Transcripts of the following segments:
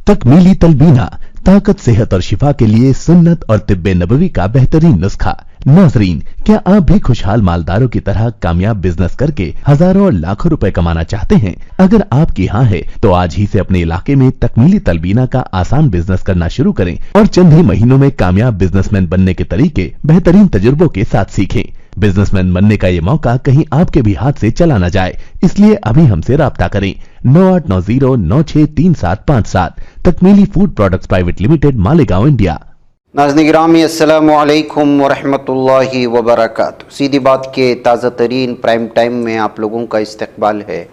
तकमीली तलबीना, ताकत, सेहत और शिफा के लिए सुन्नत और तिब्बे नबवी का बेहतरीन नुस्खा। नाजरीन, क्या आप भी खुशहाल मालदारों की तरह कामयाब बिजनेस करके हजारों और लाखों रुपए कमाना चाहते हैं? अगर आपकी हाँ है तो आज ही से अपने इलाके में तकमीली तलबीना का आसान बिजनेस करना शुरू करें और चंद ही महीनों में कामयाब बिजनेसमैन बनने के तरीके बेहतरीन तजुर्बों के साथ सीखें। बिजनेसमैन बनने का ये मौका कहीं आपके भी हाथ से चला न जाए, इसलिए अभी हमसे राब्ता करें 9890963757। तकमीली food products private limited, Malegaon, India. नाज़रीन गिरामी, अस्सलामु अलैकुम वरहमतुल्लाहि वबरकातुहू। सीधी बात के ताज़ा तरीन प्राइम टाइम में आप लोगों का इस्तकबाल है।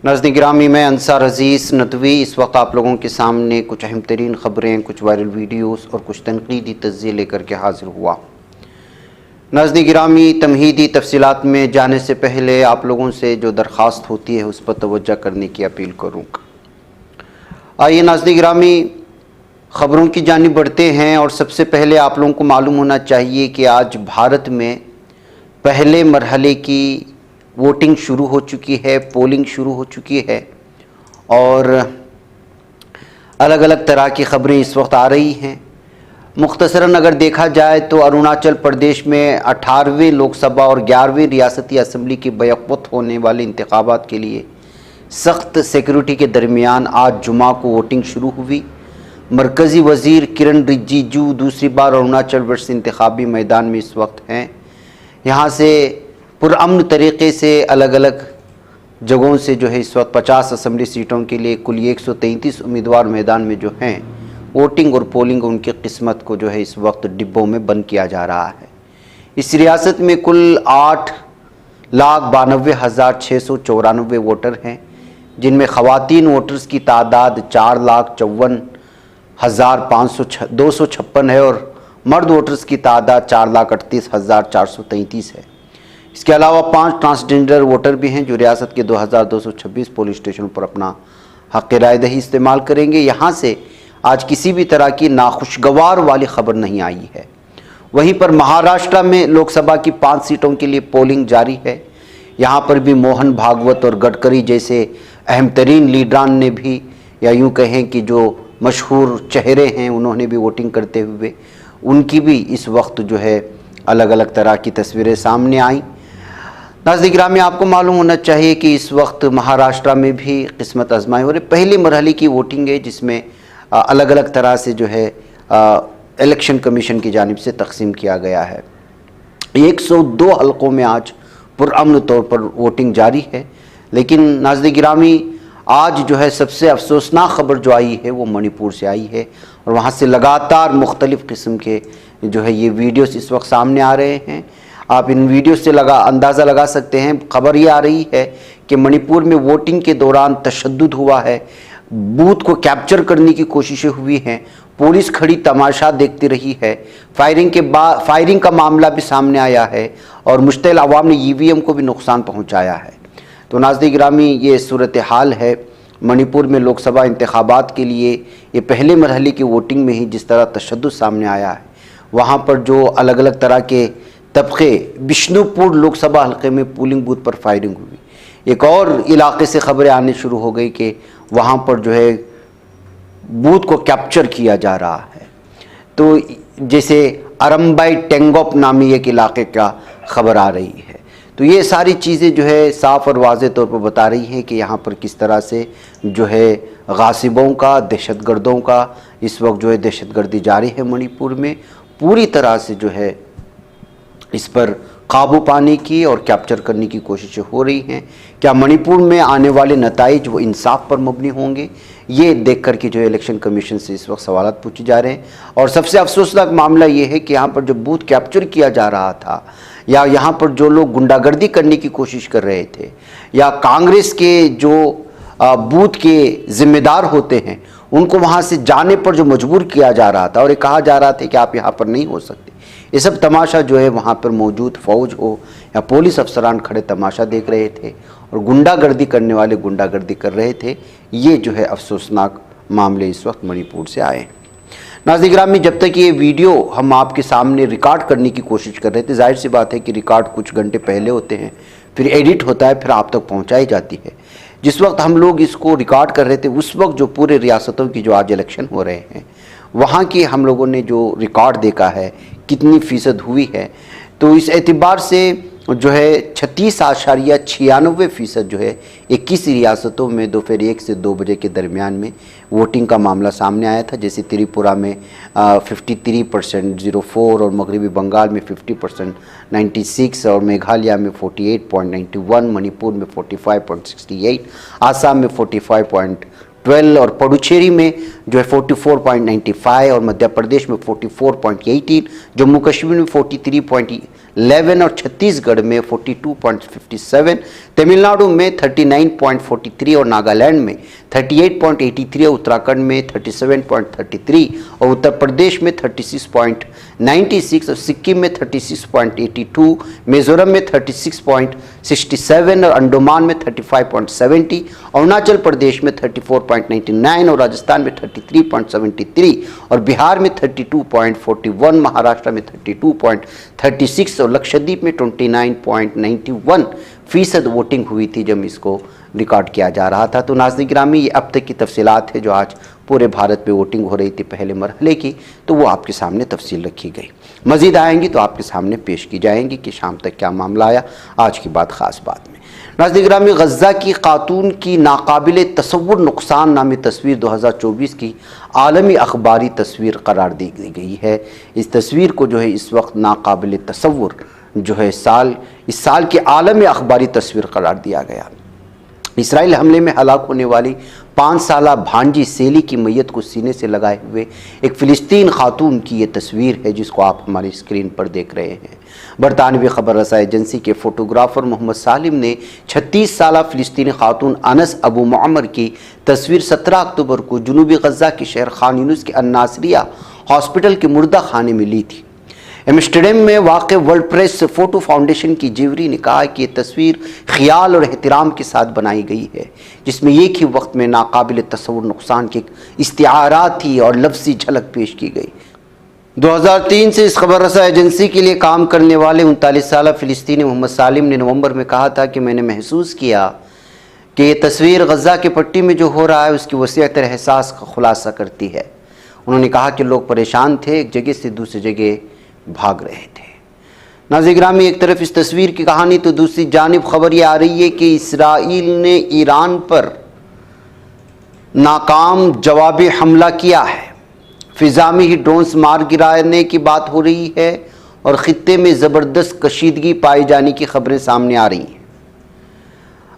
नाज़रीन गिरामी, मैं अंसार अजीज़ नदवी इस वक्त आप लोगों के सामने कुछ अहम तरीन ख़बरें, कुछ वायरल वीडियोस और कुछ तनकीदी तज्ज़िये लेकर के हाजिर हुआ। नाज़रीन गिरामी, तमहीदी तफसीलात में जाने से पहले आप लोगों से जो दरख्वास्त होती है उस पर तवज्जो करने की अपील करूँगा। आइए नाज़रीन गिरामी, ख़बरों की जानिब बढ़ते हैं और सबसे पहले आप लोगों को मालूम होना चाहिए कि आज भारत में पहले मरहले की वोटिंग शुरू हो चुकी है, पोलिंग शुरू हो चुकी है और अलग अलग तरह की ख़बरें इस वक्त आ रही हैं। मुख्तसरन अगर देखा जाए तो अरुणाचल प्रदेश में 18वें लोकसभा और 11वीं रियासती असम्बली के बैकवक्त होने वाले इंतखाबात के लिए सख्त सिक्योरिटी के दरमियान आज जुमा को वोटिंग शुरू हुई। मरकज़ी वज़ीर किरण रिजिजू दूसरी बार अरुणाचल प्रदेश से इंतखाबी मैदान में इस वक्त हैं। यहाँ से पुरअमन तरीक़े से अलग अलग जगहों से जो है इस वक्त 50 असम्बली सीटों के लिए कुल 133 उम्मीदवार मैदान में जो हैं वोटिंग और पोलिंग उनकी किस्मत को जो है इस वक्त डिब्बों में बंद किया जा रहा है। इस रियासत में कुल 8,92,694 वोटर हैं, जिनमें ख़वातीन वोटर्स की तादाद 4,54,256 है और मर्द वोटर्स की तादाद 4,38,433 है। इसके अलावा 5 ट्रांसजेंडर वोटर भी हैं जो रियासत के 2,226 पुलिस स्टेशनों पर अपना हक़ राय दही इस्तेमाल करेंगे। यहाँ से आज किसी भी तरह की नाखुशगवार वाली खबर नहीं आई है। वहीं पर महाराष्ट्र में लोकसभा की 5 सीटों के लिए पोलिंग जारी है। यहाँ पर भी मोहन भागवत और गडकरी जैसे अहम तरीन लीडरान ने भी, या यूँ कहें कि जो मशहूर चेहरे हैं, उन्होंने भी वोटिंग करते हुए उनकी भी इस वक्त जो है अलग अलग तरह की तस्वीरें सामने आई। नाज़रीन गिरामी, आपको मालूम होना चाहिए कि इस वक्त महाराष्ट्र में भी किस्मत आजमाई हो रही। पहले मरहले की वोटिंग है जिसमें अलग अलग तरह से जो है इलेक्शन कमीशन की जानिब से तकसीम किया गया है। 102 हलकों में आज पुरअमन तौर पर वोटिंग जारी है। लेकिन नाज़रीन गिरामी, आज जो है सबसे अफसोसनाक ख़बर जो आई है वो मणिपुर से आई है और वहाँ से लगातार मुख्तलिफ़ किस्म के जो है ये वीडियोस इस वक्त सामने आ रहे हैं। आप इन वीडियो से अंदाज़ा लगा सकते हैं। खबर ये आ रही है कि मणिपुर में वोटिंग के दौरान तशद्दुद हुआ है, बूथ को कैप्चर करने की कोशिशें हुई हैं, पुलिस खड़ी तमाशा देखती रही है, फायरिंग का मामला भी सामने आया है और मुश्तइल अवाम ने EVM को भी नुकसान पहुंचाया है। तो नाज़रीन गिरामी, ये सूरत हाल है मणिपुर में लोकसभा इंतखाबात के लिए। ये पहले मरहले की वोटिंग में ही जिस तरह तशद्दुद सामने आया है, वहाँ पर जो अलग अलग तरह के तबके, बिष्णुपुर लोकसभा हल्के में पोलिंग बूथ पर फायरिंग हुई। एक और इलाके से खबरें आने शुरू हो गई कि वहाँ पर जो है बूथ को कैप्चर किया जा रहा है। तो जैसे अरम्बाई टेंगोप नामी एक इलाके का खबर आ रही है। तो ये सारी चीज़ें जो है साफ़ और वाज़े तौर पर बता रही हैं कि यहाँ पर किस तरह से जो है गासिबों का, दहशतगर्दों का इस वक्त जो है दहशतगर्दी जारी है। मणिपुर में पूरी तरह से जो है इस पर काबू पाने की और कैप्चर करने की कोशिशें हो रही हैं। क्या मणिपुर में आने वाले नताइज वो इंसाफ पर मबनी होंगे, ये देख कर के जो है इलेक्शन कमीशन से इस वक्त सवाल पूछे जा रहे हैं। और सबसे अफसोसनाक मामला ये है कि यहाँ पर जो बूथ कैप्चर किया जा रहा था, या यहाँ पर जो लोग गुंडागर्दी करने की कोशिश कर रहे थे, या कांग्रेस के जो बूथ के ज़िम्मेदार होते हैं, उनको वहाँ से जाने पर जो मजबूर किया जा रहा था और ये कहा जा रहा था कि आप यहाँ पर नहीं हो सकते, ये सब तमाशा जो है वहाँ पर मौजूद फ़ौज हो या पुलिस अफसरान खड़े तमाशा देख रहे थे और गुंडागर्दी करने वाले गुंडागर्दी कर रहे थे। ये जो है अफसोसनाक मामले इस वक्त मणिपुर से आए। नाज़रीन गिरामी, जब तक ये वीडियो हम आपके सामने रिकॉर्ड करने की कोशिश कर रहे थे, जाहिर सी बात है कि रिकॉर्ड कुछ घंटे पहले होते हैं, फिर एडिट होता है, फिर आप तक पहुँचाई जाती है। जिस वक्त हम लोग इसको रिकॉर्ड कर रहे थे उस वक्त जो पूरे रियासतों की जो आज इलेक्शन हो रहे हैं वहाँ की हम लोगों ने जो रिकॉर्ड देखा है कितनी फ़ीसद हुई है, तो इस एतबार से जो है 36.96% जो है 21 रियासतों में दोपहर 1 से 2 बजे के दरमियान में वोटिंग का मामला सामने आया था। जैसे त्रिपुरा में 53% 04 और मगरबी बंगाल में 50% 96 और मेघालय में 48.91, मणिपुर में 45.68, आसाम में 45.12 और पुडुचेरी में जो है 44.95 और मध्य प्रदेश में 44.18, जम्मू कश्मीर में 43.11 और छत्तीसगढ़ में 42.57, तमिलनाडु में 39.43 और नागालैंड में 38.83 और उत्तराखंड में 37.33 और उत्तर प्रदेश में 36.96 और सिक्किम में 36.82, मिजोरम में 36.67 और अंडमान में 35.70, अरुणाचल प्रदेश में 34.99 और राजस्थान में 33.73 और बिहार में 32.41, महाराष्ट्र में 32.36 और लक्षद्वीप में 29.91% वोटिंग हुई थी जब इसको रिकॉर्ड किया जा रहा था। तो नाज़रीन गिरामी, ये अब तक की तफसीलात है जो आज पूरे भारत में वोटिंग हो रही थी पहले मरहले की, तो वो आपके सामने तफसील रखी गई। मज़ीद आएंगी तो आपके सामने पेश की जाएंगी कि शाम तक क्या मामला आया आज की बात ख़ास बात में। नाज़रीन गिरामी, गज़ा की खातून की नाकाबिल तसव्वुर नुकसान नामी तस्वीर 2024 की आलमी अखबारी तस्वीर करार दी गई है। इस तस्वीर को जो है इस वक्त नाकाबिल तसव्वुर जो है इस साल की आलमी अखबारी तस्वीर करार दिया गया। इसराइल हमले में हलाक होने वाली 5 साला भांजी सेली की मैयत को सीने से लगाए हुए एक फ़िलिस्तीन खातून की ये तस्वीर है जिसको आप हमारी स्क्रीन पर देख रहे हैं। बरतानवी खबर रसा एजेंसी के फ़ोटोग्राफ़र मोहम्मद सालिम ने 36 साला फ़िलिस्तीनी खातून अनस अबू मुअम्मर की तस्वीर 17 अक्टूबर को जुनूबी गज़ा के शहर खान यूनिस के अन्नासरिया हॉस्पिटल के मुर्दा खाने में ली थी। एम्स्टर्डम में वाक़ वर्ल्ड प्रेस फ़ोटो फाउंडेशन की जीवरी ने कहा कि ये तस्वीर ख्याल और एहतराम के साथ बनाई गई है, जिसमें एक ही वक्त में नाकाबिल तसव्वुर नुकसान के इस्तिआराती और लफ्ज़ी झलक पेश की गई। 2003 से इस खबर रसा एजेंसी के लिए काम करने वाले 39 साला फ़िलिस्तीनी मोहम्मद सालिम ने नवंबर में कहा था कि मैंने महसूस किया कि ये तस्वीर गज़ा के पट्टी में जो हो रहा है उसकी वसीअतर एहसास का खुलासा करती है। उन्होंने कहा कि लोग परेशान थे, एक जगह से दूसरी जगह भाग रहे थे। नाज़रीन गिरामी, एक तरफ इस तस्वीर की कहानी तो दूसरी जानिब खबर ये आ रही है कि इसराइल ने ईरान पर नाकाम जवाबी हमला किया है। फ़िज़ा में ही ड्रोन्स मार गिराने की बात हो रही है और ख़ित्ते में ज़बरदस्त कशीदगी पाए जाने की खबरें सामने आ रही हैं।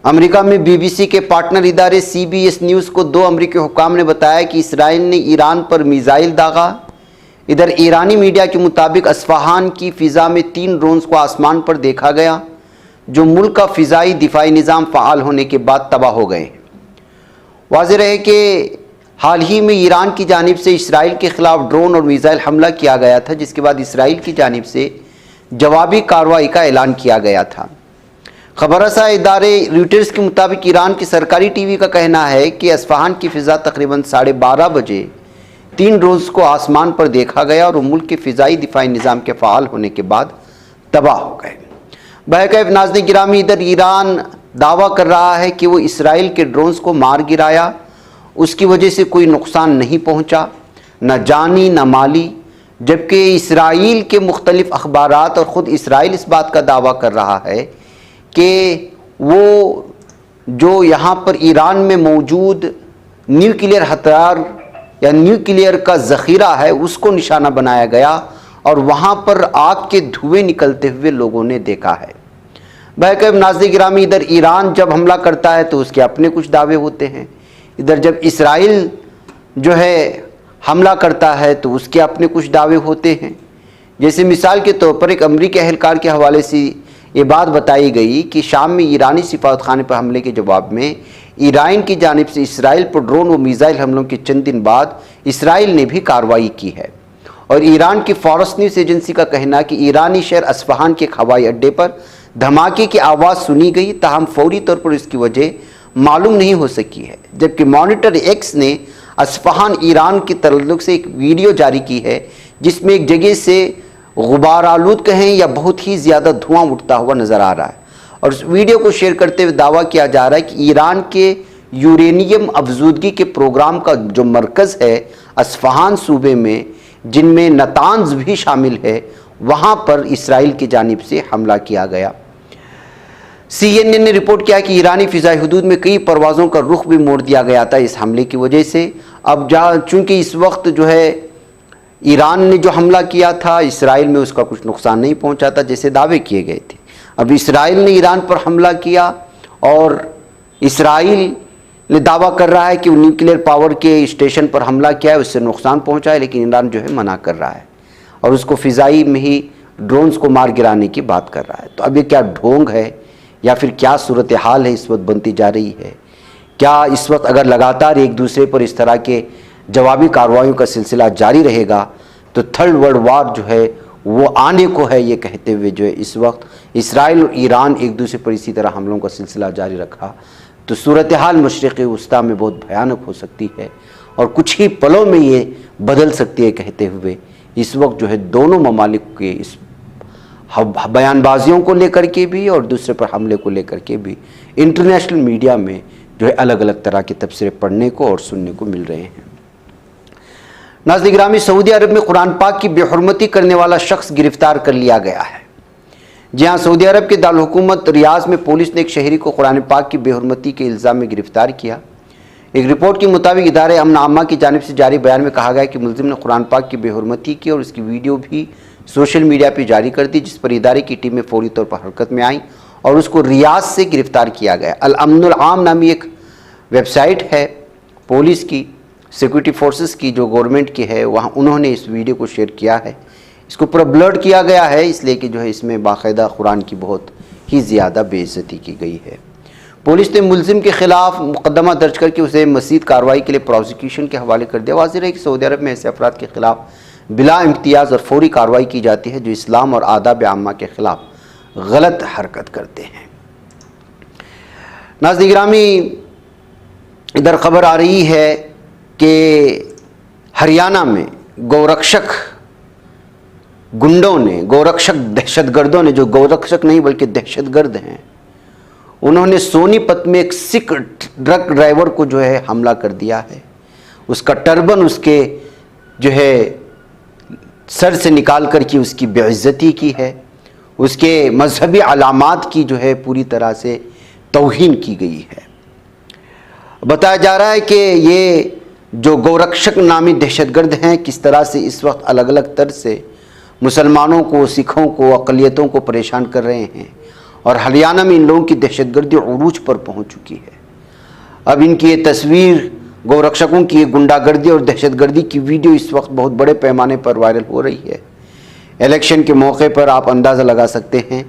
अमेरिका में BBC के पार्टनर इदारे CBS न्यूज़ को 2 अमेरिकी हुक्काम ने बताया कि इसराइल ने ईरान पर मिसाइल दागा। इधर ईरानी मीडिया के मुताबिक अस्फहान की फ़िज़ा में 3 ड्रोन्स को आसमान पर देखा गया जो मुल्क का फ़िज़ाई दिफाई निज़ाम फ़ाल होने के बाद तबाह हो गए। वाज़ेह रहे कि हाल ही में ईरान की जानिब से इसराइल के ख़िलाफ़ ड्रोन और मिसाइल हमला किया गया था, जिसके बाद इसराइल की जानिब से जवाबी कार्रवाई का ऐलान किया गया था। खबररसा इदारे रॉयटर्स के मुताबिक ईरान की सरकारी TV का कहना है कि अस्फहान की फ़िज़ा तकरीबन 12:30 बजे 3 ड्रोन्स को आसमान पर देखा गया और मुल्क के फ़िज़ाई दिफाई निज़ाम के फ़ाल होने के बाद तबाह हो गए। बहरकैफ नाज़रीन गिरामी, इधर ईरान दावा कर रहा है कि वो इसराइल के ड्रोन्स को मार गिराया, उसकी वजह से कोई नुकसान नहीं पहुंचा, न जानी न माली, जबकि इसराइल के मुख्तलिफ अखबारात और ख़ुद इसराइल इस बात का दावा कर रहा है कि वो जो यहाँ पर ईरान में मौजूद न्यूक्लियर हथियार या न्यूक्लियर का ज़ख़ीरा है उसको निशाना बनाया गया और वहाँ पर आग के धुएँ निकलते हुए लोगों ने देखा है। बहरकैफ नाज़रीन गिरामी, इधर ईरान जब हमला करता है तो उसके अपने कुछ दावे होते हैं, इधर जब इसराइल जो है हमला करता है तो उसके अपने कुछ दावे होते हैं। जैसे मिसाल के तौर पर एक अमरीकी अहलकार के हवाले से ये बात बताई गई कि शाम में ईरानी सिफारतखाने पर हमले के जवाब में ईरान की जानिब से इसराइल पर ड्रोन व मिसाइल हमलों के चंद दिन बाद इसराइल ने भी कार्रवाई की है। और ईरान की फॉरेस्ट न्यूज़ एजेंसी का कहना कि ईरानी शहर अस्फहान के हवाई अड्डे पर धमाके की आवाज़ सुनी गई, ताहम फौरी तौर पर इसकी वजह मालूम नहीं हो सकी है। जबकि मॉनिटर एक्स ने अस्फहान ईरान के तल्लुक से एक वीडियो जारी की है जिसमें एक जगह से गुबार आलूद कहें या बहुत ही ज़्यादा धुआं उठता हुआ नज़र आ रहा है और उस वीडियो को शेयर करते हुए दावा किया जा रहा है कि ईरान के यूरेनियम अफजूदगी के प्रोग्राम का जो मरकज़ है अस्फहान सूबे में, जिनमें नतांज भी शामिल है, वहाँ पर इसराइल की जानिब से हमला किया गया। CNN ने रिपोर्ट किया कि ईरानी फ़िज़ाई हदूद में कई परवाज़ों का रुख भी मोड़ दिया गया था इस हमले की वजह से। अब चूँकि इस वक्त जो है ईरान ने जो हमला किया था, इसराइल में उसका कुछ नुकसान नहीं पहुंचा था जैसे दावे किए गए थे। अब इसराइल ने ईरान पर हमला किया और इसराइल ने दावा कर रहा है कि वो न्यूक्लियर पावर के स्टेशन पर हमला किया है, उससे नुकसान पहुंचा है, लेकिन ईरान जो है मना कर रहा है और उसको फ़िज़ाई में ही ड्रोन्स को मार गिराने की बात कर रहा है। तो अब ये क्या ढोंग है या फिर क्या सूरत हाल है इस वक्त बनती जा रही है? क्या इस वक्त अगर लगातार एक दूसरे पर इस तरह के जवाबी कार्रवाइयों का सिलसिला जारी रहेगा तो थर्ड वर्ल्ड वार जो है वो आने को है, ये कहते हुए जो है इस वक्त इसराइल और ईरान एक दूसरे पर इसी तरह हमलों का सिलसिला जारी रखा तो सूरत हाल मशरिक़ी वस्ता में बहुत भयानक हो सकती है और कुछ ही पलों में ये बदल सकती है, कहते हुए इस वक्त जो है दोनों ममालिक के इस बयानबाजियों को लेकर के भी और दूसरे पर हमले को लेकर के भी इंटरनेशनल मीडिया में जो है अलग अलग तरह के तबसरे पढ़ने को और सुनने को मिल रहे हैं। नाज़रीन गिरामी, सऊदी अरब में कुरान पाक की बेहुरमती करने वाला शख्स गिरफ्तार कर लिया गया है। जी हाँ, सऊदी अरब के दारुल हुकूमत रियाज में पुलिस ने एक शहरी को कुरान पाक की बेहुरमती के इल्ज़ाम में गिरफ्तार किया। एक रिपोर्ट के मुताबिक इदारे अमन आमा की जानिब से जारी बयान में कहा गया कि मुलजिम ने कुरान पाक की बेहुरमती की और इसकी वीडियो भी सोशल मीडिया पर जारी कर दी, जिस पर इदारे की टीमें फौरी तौर पर हरकत में आई और उसको रियाज से गिरफ्तार किया गया। अल अमनुल आम नामी एक वेबसाइट है पुलिस की, सिक्योरिटी फोर्सेस की, जो गवर्नमेंट की है, वहाँ उन्होंने इस वीडियो को शेयर किया है। इसको पूरा ब्लर्ड किया गया है इसलिए कि जो है इसमें बाकायदा कुरान की बहुत ही ज़्यादा बेइज्जती की गई है। पुलिस ने मुलजिम के खिलाफ मुकदमा दर्ज करके उसे मज़ीद कार्रवाई के लिए प्रोसिक्यूशन के हवाले कर दिया। वाज़ेह है कि सऊदी अरब में ऐसे अफराद के खिलाफ बिला इम्तियाज़ और फौरी कार्रवाई की जाती है जो इस्लाम और आदाब आम्मा के खिलाफ गलत हरकत करते हैं। नाज़रीन गिरामी, इधर खबर आ रही है कि हरियाणा में गौरक्षक गुंडों ने, गौरक्षक दहशतगर्दों ने, जो गौरक्षक नहीं बल्कि दहशतगर्द हैं, उन्होंने सोनीपत में एक सिख ट्रक ड्राइवर को जो है हमला कर दिया है। उसका टर्बन उसके जो है सर से निकाल कर के उसकी बेइज्जती की है, उसके मजहबी अलामात की जो है पूरी तरह से तौहीन की गई है। बताया जा रहा है कि ये जो गौरक्षक नामी दहशतगर्द हैं किस तरह से इस वक्त अलग अलग तरह से मुसलमानों को, सिखों को, अक़लियतों को परेशान कर रहे हैं और हरियाणा में इन लोगों की दहशतगर्दी उरूज पर पहुंच चुकी है। अब इनकी ये तस्वीर, गौरक्षकों की ये गुंडागर्दी और दहशतगर्दी की वीडियो इस वक्त बहुत बड़े पैमाने पर वायरल हो रही है। इलेक्शन के मौके पर आप अंदाज़ा लगा सकते हैं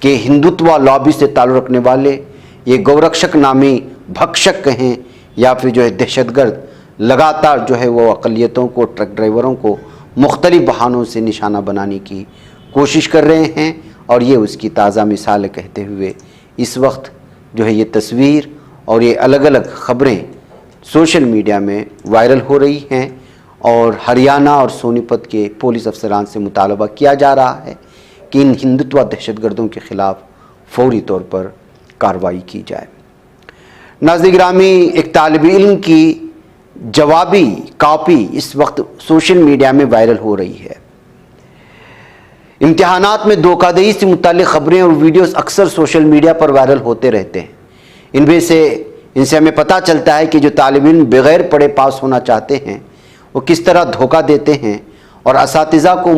कि हिंदुत्व लॉबी से ताल्लुक़ रखने वाले ये गौरक्षक नामी भक्षक कहें या फिर जो है दहशतगर्द लगातार जो है वो अक़लियतों को, ट्रक ड्राइवरों को मुख्तलिफ बहानों से निशाना बनाने की कोशिश कर रहे हैं और ये उसकी ताज़ा मिसाल है, कहते हुए इस वक्त जो है ये तस्वीर और ये अलग अलग ख़बरें सोशल मीडिया में वायरल हो रही हैं और हरियाणा और सोनीपत के पुलिस अफसरान से मुतालबा किया जा रहा है कि इन हिंदुत्व दहशतगर्दों के ख़िलाफ़ फौरी तौर पर कार्रवाई की जाए। नाज़रीन गिरामी, एक तालिब इल्म की जवाबी कॉपी इस वक्त सोशल मीडिया में वायरल हो रही है। इम्तिहानात में धोखाधड़ी से मुताल्लिक़ ख़बरें और वीडियोस अक्सर सोशल मीडिया पर वायरल होते रहते हैं। इनसे हमें पता चलता है कि जो तालिब इल्म बग़ैर पढ़े पास होना चाहते हैं वो किस तरह धोखा देते हैं और असातिज़ा को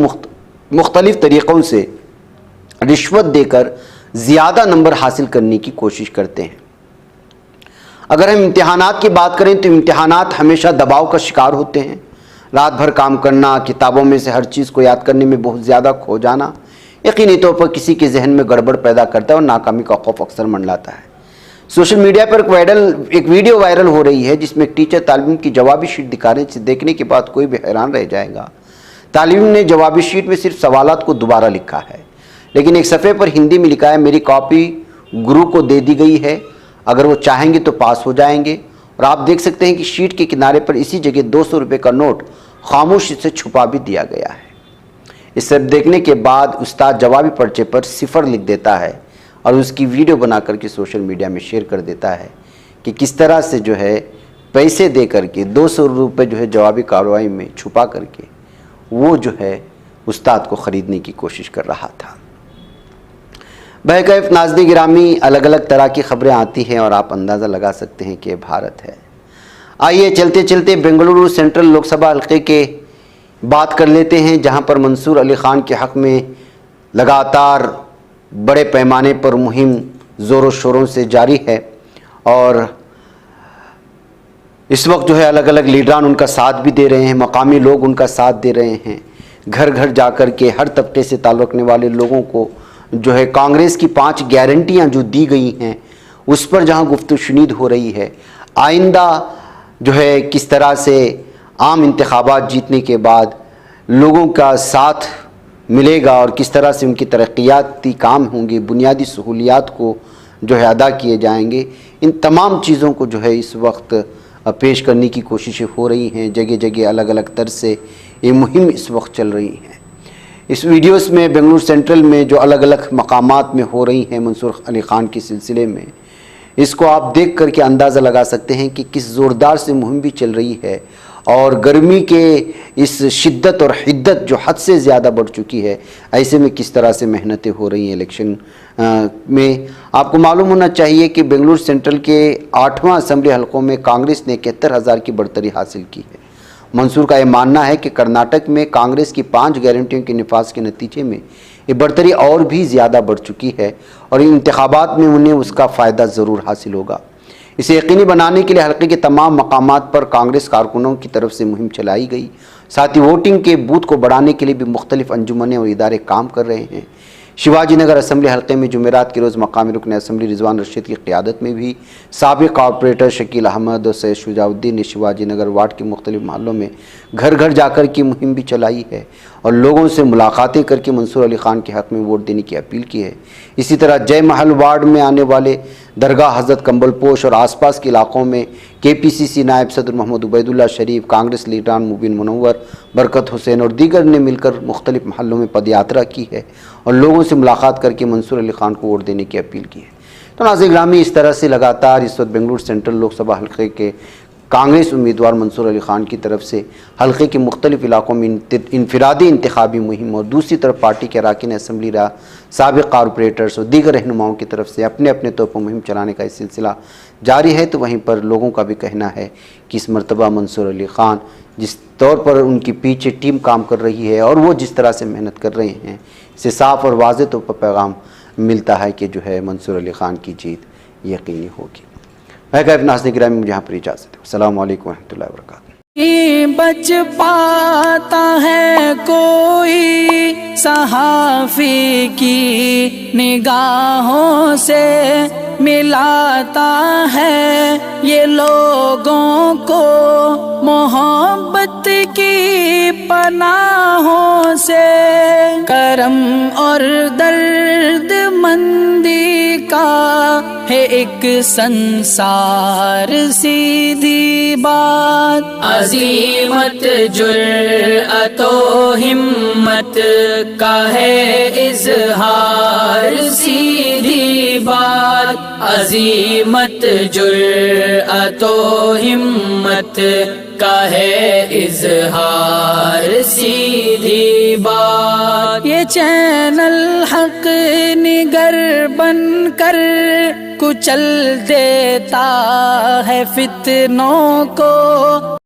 मुख्तलिफ़ तरीक़ों से रिश्वत देकर ज़्यादा नंबर हासिल करने की कोशिश करते हैं। अगर हम इम्तिहानात की बात करें तो इम्तिहानात हमेशा दबाव का शिकार होते हैं। रात भर काम करना, किताबों में से हर चीज़ को याद करने में बहुत ज़्यादा खो जाना यकीनी तौर पर किसी के जहन में गड़बड़ पैदा करता है और नाकामी का खौफ अक्सर मंडलाता है। सोशल मीडिया पर एक वीडियो वायरल हो रही है जिसमें एक टीचर तालिब इल्म की जवाबी शीट दिखाने से देखने के बाद कोई भी हैरान रह जाएगा। तालिब इल्म ने जवाबी शीट में सिर्फ सवालात को दोबारा लिखा है, लेकिन एक सफ़े पर हिंदी में लिखा है, मेरी कॉपी गुरु को दे दी गई है, अगर वो चाहेंगे तो पास हो जाएंगे। और आप देख सकते हैं कि शीट के किनारे पर इसी जगह 200 रुपये का नोट खामोशी से छुपा भी दिया गया है। इस सब देखने के बाद उस्ताद जवाबी पर्चे पर 0 लिख देता है और उसकी वीडियो बना करके सोशल मीडिया में शेयर कर देता है कि किस तरह से जो है पैसे दे करके 200 रुपये जो है जवाबी कार्रवाई में छुपा करके वो जो है उस्ताद को ख़रीदने की कोशिश कर रहा था। बहरकैफ नाज़रीन गिरामी, अलग अलग तरह की ख़बरें आती हैं और आप अंदाज़ा लगा सकते हैं कि भारत है। आइए चलते चलते बेंगलुरु सेंट्रल लोकसभा हल्के के बात कर लेते हैं, जहां पर मंसूर अली ख़ान के हक़ में लगातार बड़े पैमाने पर मुहिम ज़ोरों शोरों से जारी है और इस वक्त जो है अलग अलग लीडरान उनका साथ भी दे रहे हैं, मकामी लोग उनका साथ दे रहे हैं। घर घर जाकर के हर तबके से ताल्लुक़ रखने वाले लोगों को जो है कांग्रेस की 5 गारंटियां जो दी गई हैं उस पर जहां गुफ्तगू शुनीद हो रही है, आइंदा जो है किस तरह से आम इंतखाबात जीतने के बाद लोगों का साथ मिलेगा और किस तरह से उनकी तरक्याती काम होंगे, बुनियादी सहूलियात को जो है अदा किए जाएंगे, इन तमाम चीज़ों को जो है इस वक्त पेश करने की कोशिशें हो रही हैं। जगह जगह अलग अलग तरह से ये मुहिम इस वक्त चल रही हैं। इस वीडियोस में बेंगलुरु सेंट्रल में जो अलग अलग मकामात में हो रही हैं मंसूर अली ख़ान के सिलसिले में, इसको आप देख करके अंदाज़ा लगा सकते हैं कि किस ज़ोरदार से मुहिम भी चल रही है और गर्मी के इस शिद्दत और हिद्दत जो हद से ज़्यादा बढ़ चुकी है, ऐसे में किस तरह से मेहनतें हो रही हैं इलेक्शन में। आपको मालूम होना चाहिए कि बेंगलुरु सेंट्रल के 8वां असम्बली हलकों में कांग्रेस ने 71,000 की बढ़तरी हासिल की है। मंसूर का यह मानना है कि कर्नाटक में कांग्रेस की 5 गारंटियों के निफाज के नतीजे में ये बढ़तरी और भी ज़्यादा बढ़ चुकी है और इन इंतखाबात में उन्हें उसका फ़ायदा ज़रूर हासिल होगा। इसे यकीनी बनाने के लिए हल्के के तमाम मकामात पर कांग्रेस कारकुनों की तरफ से मुहिम चलाई गई। साथ ही वोटिंग के बूथ को बढ़ाने के लिए भी मुख्तलिफ अंजुमनें और इदारे काम कर रहे हैं। शिवाजी नगर असम्बली हल्के में जुमेरात के रोज़ मकामी रुकन असम्बली रिजवान रशीद की क़यादत में भी साबिक़ कॉरपोरेटर शकील अहमद और सैयद शुजाउद्दीन ने शिवाजी नगर वार्ड के मुख्तलिफ महलों में घर घर जाकर की मुहिम भी चलाई है और लोगों से मुलाकातें करके मंसूर अली ख़ान के हक़ में वोट देने की अपील की है। इसी तरह जय महल वार्ड में आने वाले दरगाह हज़रत कम्बलपोश और आसपास के इलाकों में KPCC नायब सदर मोहम्मद उबैदुल्ला शरीफ, कांग्रेस लीडरान मुबीन मुनव्वर, बरकत हुसैन और दीगर ने मिलकर मुख्तलिफ महलों में पदयात्रा की है और लोगों से मुलाकात करके मंसूर अली ख़ान को वोट देने की अपील की है। तो नाज़रीन गिरामी, इस तरह से लगातार इस वक्त बेंगलुरु सेंट्रल लोकसभा हल्के के कांग्रेस उम्मीदवार मंसूर अली ख़ान की तरफ से हल्के के मुख्तलिफ इलाकों में इनफरादी इंतखाबी मुहिम और दूसरी तरफ पार्टी के अरकान असम्बली साबिक़ कॉरपोरेटर्स और दीगर रहनुमाओं की तरफ से अपने अपने तौर पर मुहिम चलाने का सिलसिला जारी है। तो वहीं पर लोगों का भी कहना है कि इस मरतबा मंसूर अली ख़ान जिस तौर पर उनकी पीछे टीम काम कर रही है और वो जिस तरह से मेहनत कर रहे हैं, इससे साफ़ और वाज़ेह तौर पर पैगाम मिलता है कि जो है मंसूर अली ख़ान की जीत यकीनी होगी। मैं कैफ नाज़रीन गिरामी, मुझे यहाँ पर इजाज़त है। अस्सलामु अलैकुम वरहमतुल्लाहि वबरकातुहू। बच पाता है कोई सहाफ़ी की निगाहों से, मिलाता है ये लोगों को मोहब्बत की पनाहों से। करम और दर्द मंदी का है एक संसार सीधी बात, अज़ीमत जुर्अतो हिम्मत का है इज़हार सीधी बात, अज़ीमत जुर्अतो हिम्मत का है इज़हार सीधी बात। ये चैनल हक निगर बनकर कुचल देता है फितनों को।